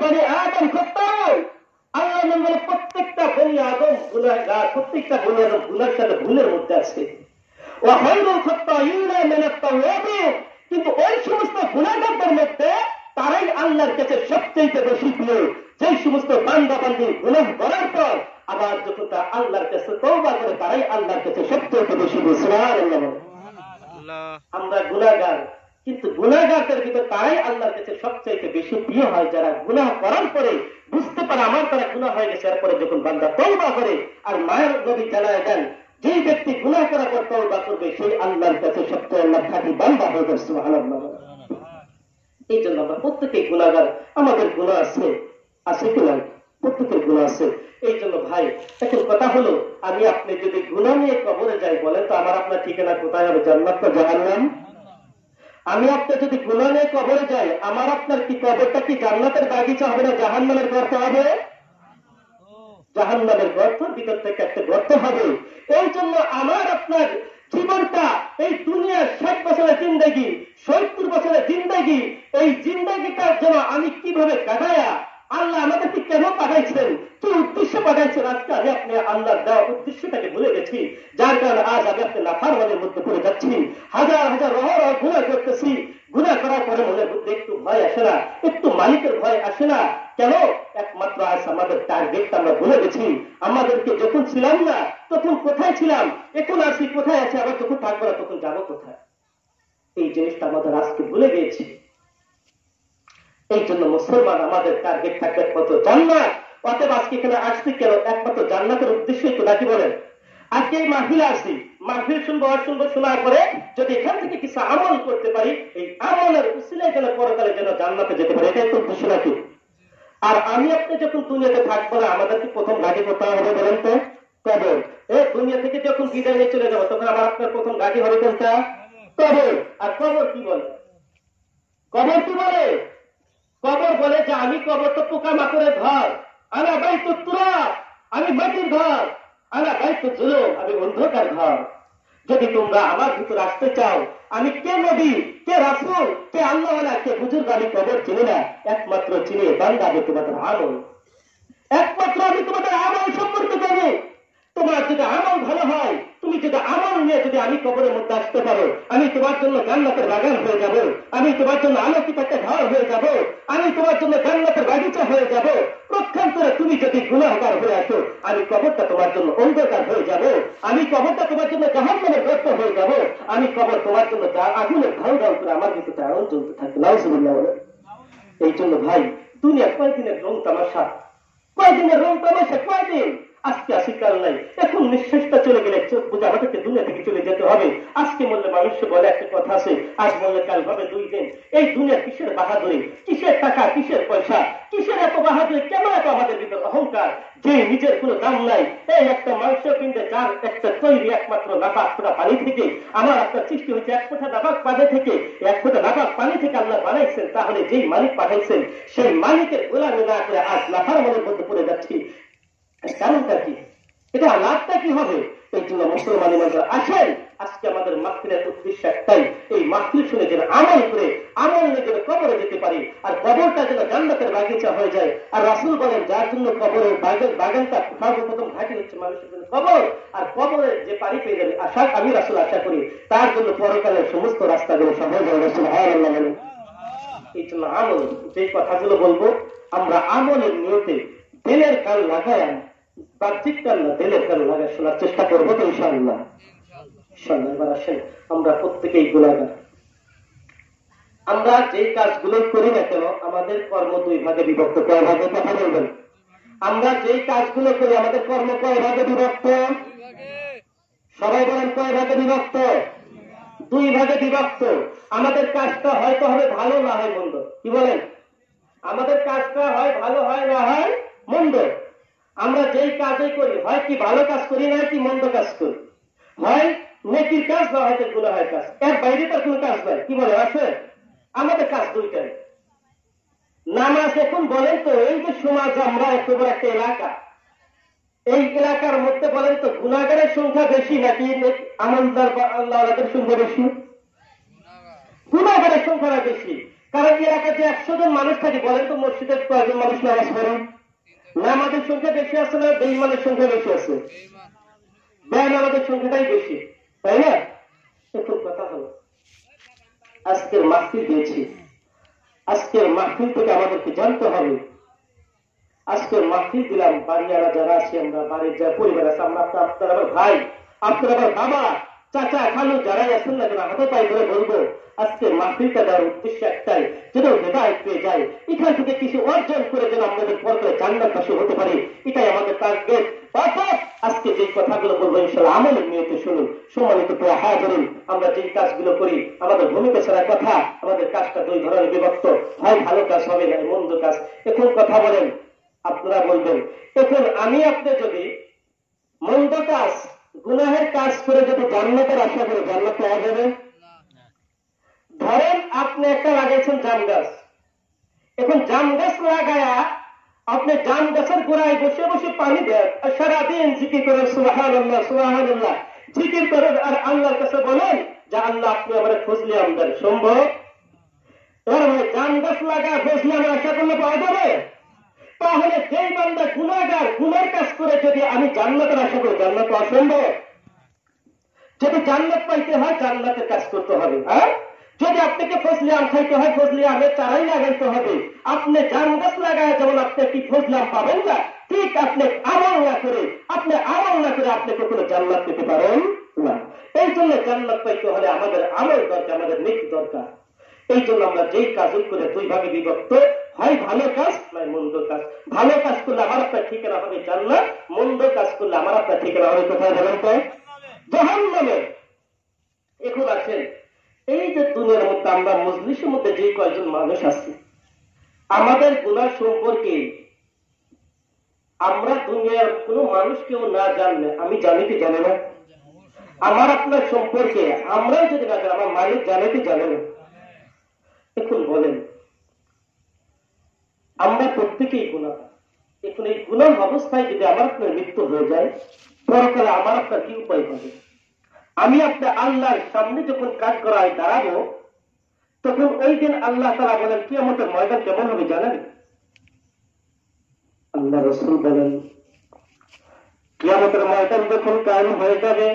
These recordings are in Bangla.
বনি আদম খত্তাউন, আল্লাহ বলে প্রত্যেকটা বনি আদম গুনাহগার, প্রত্যেকটা বনি আদম গুনাহের সাথে ভুলের মধ্যে আছে। ওয়া খায়রুল খাত্তাইয়িনা মিনাত তাওয়াবিন, কিন্তু ওই সমস্ত গুনাহগারদের মধ্যে তারাই আল্লাহর কাছে সবচেয়ে বেশি প্রিয়, যে সমস্ত বান্দা বান্দি গুনাহ করার পর আবার যখন তারা আল্লাহর কাছে তওবা করে তারাই আল্লাহর কাছে সবচেয়ে বেশি প্রিয়। সুবহানাল্লাহ। আমরা গুনাহগার, কিন্তু গুনাহগারদের ভিতর তারাই আল্লাহর কাছে সবচেয়ে বেশি প্রিয় হয় যারা গুনাহ করার পরে বুঝতে পারে আমার তারা গুনাহ হয়ে গেছে, এরপরে যখন বান্দা তওবা করে। আর মায়ের নবী জানায় দেন যে ব্যক্তি গুনাহ করার পর তওবা করবে সেই আল্লাহর কাছে সবচেয়ে আল্লাহর খাঁটি বান্দা হয়ে যাবে। সুবহানাল্লাহ। এই জন্য আমরা প্রত্যেকেই গুনাহগার, আমাদের গুনাহ আছে, আছে কি নাই? প্রত্যেকের গুনাহ আছে। এই জন্য ভাই এখন কথা হলো, আমি আপনি যদি গুনাহ নিয়ে কবরে যাই বলেন তো আমার আপনার ঠিকানা কোথায় হবে? জান্নাত না জাহান্নাম? আমি আপনি যদি গুনাহ নিয়ে কবরে যাই আমার আপনার কি কবরটা কি জান্নাতের বাগিচা হবে না জাহান্নামের গর্ত হবে? জাহান্নামের গর্তের ভিতর থেকে একটা গর্ত হবে। এই জন্য আমার আপনার জীবনটা এই দুনিয়ার 60 বছরের জিন্দেগি, 70 বছরের জিন্দেগি, এই জিন্দেগিটার জন্য আমি কিভাবে কাটায়া আল্লাহ আমাদেরকে কেন পাঠাইছেন, কি উদ্দেশ্য পাঠাইছেন, আজকে আমি আপনি আল্লাহর দেওয়া উদ্দেশ্যটাকে ভুলে গেছি, যার কারণে আজ আমি আপনি নাফরমানের মধ্যে পড়ে যাচ্ছি, হাজার হাজার গুনাহ করতেছি। গুনাহ করার পরে মনে একটু ভয় আসে না, একটু মালিকের ভয় আসে না কেন? একমাত্র আজ আমাদের টার্গেটটা আমরা ভুলে গেছি। আমাদেরকে যখন ছিলাম না তখন কোথায় ছিলাম, এখন আসি কোথায় আছে, আবার যখন থাকবো না তখন যাবো কোথায়, এই জিনিসটা আমাদের আজকে ভুলে গিয়েছি। এই জন্য মুসলমান আমাদের টার্গেট থাকবে একমাত্র জান্নাত। অতএব আজকে এখানে আসছি কেন? একমাত্র জান্নাতের উদ্দেশ্যই তো, নাকি বলেন? আজকে এই মাহফিলে আসছি, মাহফিল শুনবো, শোনার পরে যদি এখান থেকে কিছু আমল করতে পারি, এই আমলের উসিলায় যেন পরকালে যেন জান্নাতে যেতে পারি, এটাই তো উদ্দেশ্য, নাকি? আর আমি আপনি যখন দুনিয়াতে থাকবো না আমাদেরকে প্রথম ঘাঁটি করতে হবে বলেন তো? কবর। দুনিয়া থেকে যখন বিদায় নিয়ে চলে যাবো তখন আমার আপনার প্রথম ঘাঁটি হবে কোনটা? কবর। আর কবর কি বলে? কবর কি বলে? কবর বলে যে আমি কবর তো পোকা মাকড়ের ঘর, আনা বাইতু তুরাব, আমি মাটির ঘর, আনা বাইতু জুলুম, আমি অন্ধকার ঘর। যদি তোমরা আমার ভিতর আসতে চাও, আমি কে নবী, কে রাসূল, কে আল্লাহওয়ালা, কে বুজুর্গ, আমি কবর চিনি না, একমাত্র চিনি বান্দা আমি তোমাদের আমল। একমাত্র আমি তোমাদের আমল সম্পর্কে জানি। তোমার যদি আমল ভালো হয়, তুমি যদি আমল নিয়ে যদি আমি কবরের মধ্যে আসতে পারো, আমি তোমার জন্য জান্নাতের বাগান হয়ে যাব, আমি তোমার জন্য আলোকিত একটা ঘর হয়ে যাব, আমি তোমার জন্য জান্নাতের বাগিচা হয়ে যাব। প্রক্ষান্তরে তুমি যদি গুনাহগার হয়ে আসো, আমি কবরটা তোমার জন্য অন্ধকার হয়ে যাব, আমি কবরটা তোমার জন্য জাহান্নামের গর্ত হয়ে যাব, আমি কবর তোমার জন্য আগুনের ধাউ ধাউ করে আমার ভিতরে আগুন জ্বলতে থাকবে। নাউজুবিল্লাহ বলে। এই জন্য ভাই দুনিয়া কয়দিনের রং তামাশা, কয়দিনের রং তামাশা, কয়দিন, আজকে আসি কাল নাই। এখন নিঃশ্বাসটা চলে গেলে চোখ বুঝে আমাদেরকে দুনিয়া থেকে চলে যেতে হবে। আজকে বললে মানুষ বলে একটা কথা আছে, আজ বললে কাল হবে 2 দিন। এই দুনিয়া কিসের বাহাদুরি, কিসের টাকা, কিসের পয়সা, কিসের এত বাহাদুরি, কেন এত আমাদের ভিতর অহংকার, যে নিজের কোনো দাম নাই। এই একটা মাংস পিণ্ডে যার একটা তৈরি একমাত্র নাপাক ফোঁটা পানি থেকে, আমার আপনার সৃষ্টি হয়েছে এক ফোঁটা নাপাক পানি থেকে, এক ফোঁটা নাপাক পানি থেকে আল্লাহ বানাইছেন, তাহলে যেই মালিক পাঠাইছেন সেই মালিকের গোলামি না করে আজ নাফরমানের মধ্যে পড়ে যাচ্ছি, কারণটা কি? এটা লাভটা কি হবে? এই জন্য মুসলমান ইমানদার আসেন, আজকে আমাদের মাহফিলের উদ্দেশ্য একটাই, এই মাহফিল শুনে যেন আমল করে, আমল নিয়ে যেন কবরে যেতে পারি, আর কবরটা যেন জান্নাতের বাগিচা হয়ে যায়। আর রাসূল বলেন যার জন্য কবরের বাগানটা সর্বপ্রথম ঘাঁটি হচ্ছে মানুষের জন্য কবর, আর কবরে যে পানি পেয়ে যাবে আমি রাসূল আশা করি তার জন্য পরকালের সমস্ত রাস্তাগুলো সহজ হয়ে যাবে। সুবহানাল্লাহ বলেন। এই জন্য আমল, যে কথাগুলো বলবো আমরা আমলের নিয়তে দিলের কান লাগায়, বাহ্যিক কান না দিলের কান লাগায় শোনার চেষ্টা করবো তো ইনশাআল্লাহ। এবার আসেন, আমরা প্রত্যেকেই গুনাহগার। আমরা যে কাজগুলো করি না কেন আমাদের কর্ম 2 ভাগে বিভক্ত। কয় ভাগে? কথা বলবেন। আমরা যে কাজগুলো করি আমাদের কর্ম কয় ভাগে বিভক্ত? সবাই বলেন কয় ভাগে বিভক্ত? 2 ভাগে বিভক্ত। আমাদের কাজটা হয়তো হবে ভালো, না হয় মন্দ। কি বলেন? আমাদের কাজটা হয় ভালো, হয় না হয় মন্দ। আমরা যেই কাজই করি হয় কি ভালো কাজ করি না কি মন্দ কাজ করি, হয় নেকির কাজ না হয়তো গুনাহের কাজ, এর বাইরে তার কোনো কাজ নাই। কি বলে? আছে? আমাদের কাজ 2টাই। নামাজ এখন বলেন তো, এই যে সমাজ আমরা এত বড় একটা এলাকা, এই এলাকার মধ্যে বলেন তো গুনাহগারের সংখ্যা বেশি নাকি আমলদার আল্লাহর সংখ্যা বেশি? গুনাহগারের সংখ্যা বেশি। কারণ এলাকায় যে 100 জন মানুষ থাকে, বলেন তো মসজিদের কয়জন মানুষ নামাজ পড়েন? নামাজের সংখ্যা বেশি আছে না বেঈমানের সংখ্যা বেশি আছে? বেঈমানের সংখ্যাটাই বেশি, তাই না? এখন কথা হলো, আজকের মাহফিল দিয়েছি, আজকের মাহফিল থেকে আমাদেরকে জানতে হবে, আজকের মাহফিল দিলাম, বাড়িওয়ালা যারা আছি, আমরা বাড়ির যারা পরিবার আছে, আমরা আপনার আবার ভাই, আপনার আবার বাবা, চাচা, খালু যারাই আছেন না কেন, হাতে পায়ে ধরে বলবো, আজকে মাহফিলটা দেওয়ার উদ্দেশ্য একটাই, যেন হেদায়েত পেয়ে যায়, এখান থেকে কিছু অর্জন করে যেন আমাদের পরকালে জান্নাতবাসী হতে পারি, এটাই আমাদের টার্গেট। অর্থাৎ আজকে যে কথাগুলো বলবো ইনশাআল্লাহ আমলের নিয়তে শুনুন। সম্মানিত প্রিয় হাজিরিন, আমরা যে কাজগুলো করি, আমাদের ভূমিকা ছাড়া কথা, আমাদের কাজটা দুই ধরনের বিভক্ত, হয় ভালো কাজ হবে না মন্দ কাজ। এখন কথা বলেন, আপনারা বলবেন, এখন আমি আপনি যদি মন্দ কাজ, গুনাহের কাজ করে যদি জান্নাতের আশা করে, জান্নাত পাওয়া যাবে? ধরেন আপনি একটা লাগাইছেন জাম গাছ, এখন জাম গাছ লাগায়া আপনি জাম গাছের গোড়ায় বসে বসে পানি দেন আর সারাদিন জিকির করেন সুবহানাল্লাহ সুবহানাল্লাহ, জিকির করেন আর আল্লাহর কাছে বলেন যে আল্লাহ আপনি আমার ফজলে আমদান, সম্ভব? এবার ভাই জাম গাছ লাগা ফজলে আমার আশা করলে পাওয়া যাবে? তাহলে যেই বান্দা গুনাহগার, গুনার কাজ করে যদি আমি জান্নাতের আশা করি, জান্নাত অসম্ভব। যদি জান্নাত পাইতে হয় জান্নাতের কাজ করতে হবে। আর যদি আপনাকে ফজলে আম খাইতে হয় ফজলে আমের চারাই লাগাইতে হবে। আপনি জাম গাছ লাগায় যেমন আপনি কি ফজলে আম পাবেন না, ঠিক আপনি আমল না করে আপনি কখনো জান্নাত পেতে পারেন না। এই জন্য জান্নাত পাইতে হলে আমাদের আমল দরকার, আমাদের নেকি দরকার। এই জন্য আমরা যেই কাজই করে দুই ভাগে বিভক্ত, হয় ভালো কাজ নয় মন্দ কাজ। ভালো কাজ করলে আমার আপনার ঠিকানা হবে জান্নাত, মন্দ কাজ করলে আমার আপনার ঠিকানা হবে কোথায় বলেন তো? জাহান্নামে। এখন আছেন এই যে দুনিয়ার মধ্যে আমরা মজলিসের মধ্যে যে কয়েকজন মানুষ আছি, আমাদের গুনাহ সম্পর্কে আমরা দুনিয়ার কোন মানুষ কেউ না জানলে, আমি জানি কি জানে না? আমার আপনার সম্পর্কে আমরাই যদি না জানি, আমার মালিক জানে কি জানে না? এখন বলেন, আমরা প্রত্যেকেই গুনাহ। এখন এই গুনাহ অবস্থায় যদি আমার আপনার মৃত্যু হয়ে যায়, পরকালে আমার আপনার কি উপায় হবে? আমি আপনার আল্লাহর সামনে যখন কাজ করায় দাঁড়াবো, তখন ওই দিন আল্লাহ তাআলা বলেন কিয়ামতের ময়দান কেমন হবে জানেন? আল্লাহ রাসূল বলেন কিয়ামতের ময়দান যখন কায়েম হয়ে যাবে,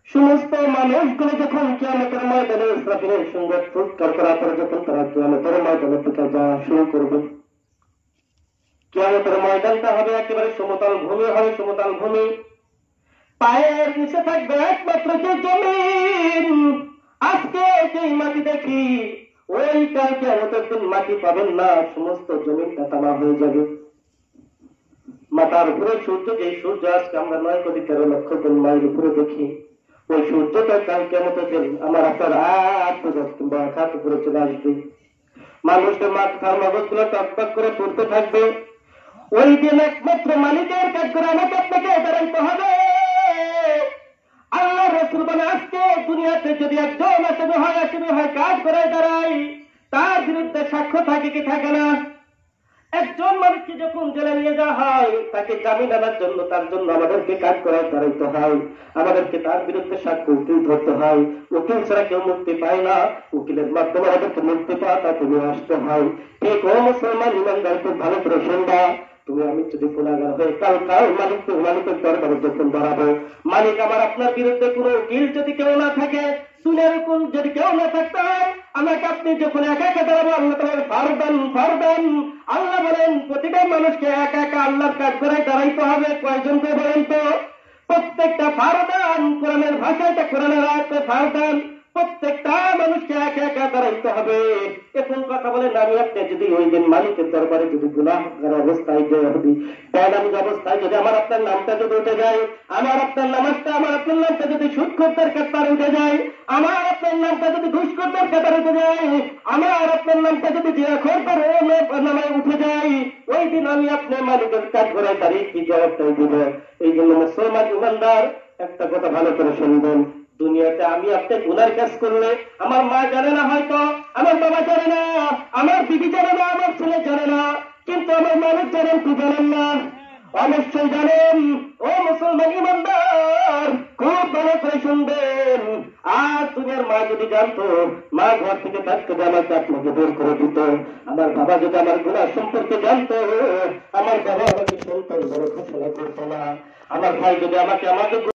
সমস্ত মানুষগুলো যখন কিয়ামতের ময়দানে ইসরাফিলের সঙ্গে ফুৎকার করার পরে যখন তারা কিয়ামতের ময়দানের দিকে যাওয়া শুরু করবে, কিয়ামতের ময়দানটা হবে একেবারে সমতল ভূমি, হবে সমতল ভূমি, পায়ের নিচে থাকবে একমাত্র যে জমিন। আজকে যেই মাটি দেখি, ওই কাল কিয়ামতের দিন মাটি পাবেন না, সমস্ত জমিনটা তামা হয়ে যাবে। মাথার উপরে সূর্য, যে সূর্য আজকে আমরা 9,13,00,000 মাইল উপরে দেখি, ওই সূর্যটা কাল কিয়ামতের দিন আমার আপনার কিংবা হাত উপরে চলে আসবে। মানুষের মাথার মগজগুলো টকটক করে পড়তে থাকবে। ওই দিন একমাত্র মালিকের কাজ করে আমাকে আপনাকে দাঁড়াইতে হবে। আল্লাহ রাসূল বলে আজকে দুনিয়াতে যদি একজন আসামি হয় কাজ করে দাঁড়াই, তার বিরুদ্ধে সাক্ষ্য থাকে কি থাকে না? একজন মানুষকে যখন জেলে নিয়ে যাওয়া হয়, তাকে জামিন আনার জন্য তার জন্য আমাদেরকে কাজ করায় দাঁড়াইতে হয়, আমাদেরকে তার বিরুদ্ধে সাক্ষ্য উকিল ধরতে হয়। উকিল ছাড়া কেউ মুক্তি পায় না, উকিলের মাধ্যমে আমাদেরকে মুক্তি পাওয়া তাকে নিয়ে আসতে হয়। ঠিক ও মুসলমান ইমানদার, খুব ভালো করে শুনবা, তুমি আমি যদি গুনাহগার হয়ে কাল মালিকের দরবারে যখন দাঁড়াবো, মালিক আমার আপনার বিরুদ্ধে কোনো উকিল যদি কেউ না থাকে, দুনিয়ার কোন যদি কেউ না থাকতে হয়, আমাকে আপনি যখন একা একা দাঁড়াবো, আল্লাহ তাআলা ফারদান আল্লাহ বলেন প্রতিটা মানুষকে একা একা আল্লাহর কাজ করে দাঁড়াইতে হবে। কয়জনকে বলেন তো? প্রত্যেকটা ফারদান, কোরআনের ভাষায় কোরআনের আয়াতে ফারদান, প্রত্যেকটা মানুষকে একা একা দাঁড়াইতে হবে। এখন কথা বলেন, আমি আপনি যদি ওই দিন মালিকের দরবারে যদি গুনাহগার অবস্থায় যদি বেনামী অবস্থায় যদি আমার আপনার নামটা যদি উঠে যায়, আমার আপনার নামাজটা, আমার আপনার নামটা যদি সুদখোরদের কাতারে উঠে যায়, আমার আপনার নামটা যদি ঘুষখোরদের কাতারে উঠে যায়, আমার আপনার নামটা যদি জিনাখোরদের নামে উঠে যায়, ওই দিন আমি আপনার মালিকের কাজ করে তারই কি জবাবটাই দিব। এই জন্য মুসলমান ইমানদার একটা কথা ভালো করে শুনবেন, দুনিয়াতে আমি আপনি গুনার কাজ করলে আমার মা জানে না, হয়তো আমার বাবা জানে না, আমার দিদি জানে না, আমার ছেলে জানে না, কিন্তু আমার মালিক জানেন কি জানেন না? অবশ্যই জানেন। ও মুসলমান ইমানদার, খুব ভালো করে শুনবেন। আর দুনিয়ার মা যদি জানতো, মা ঘর থেকে থাকতে আমাকে আপনাকে বের করে দিত। আমার বাবা যদি আমার গুনাহ সম্পর্কে জানতো, আমার বাবা আমাকে সন্তান বড় ঘোষণা করতো না। আমার ভাই যদি আমাকে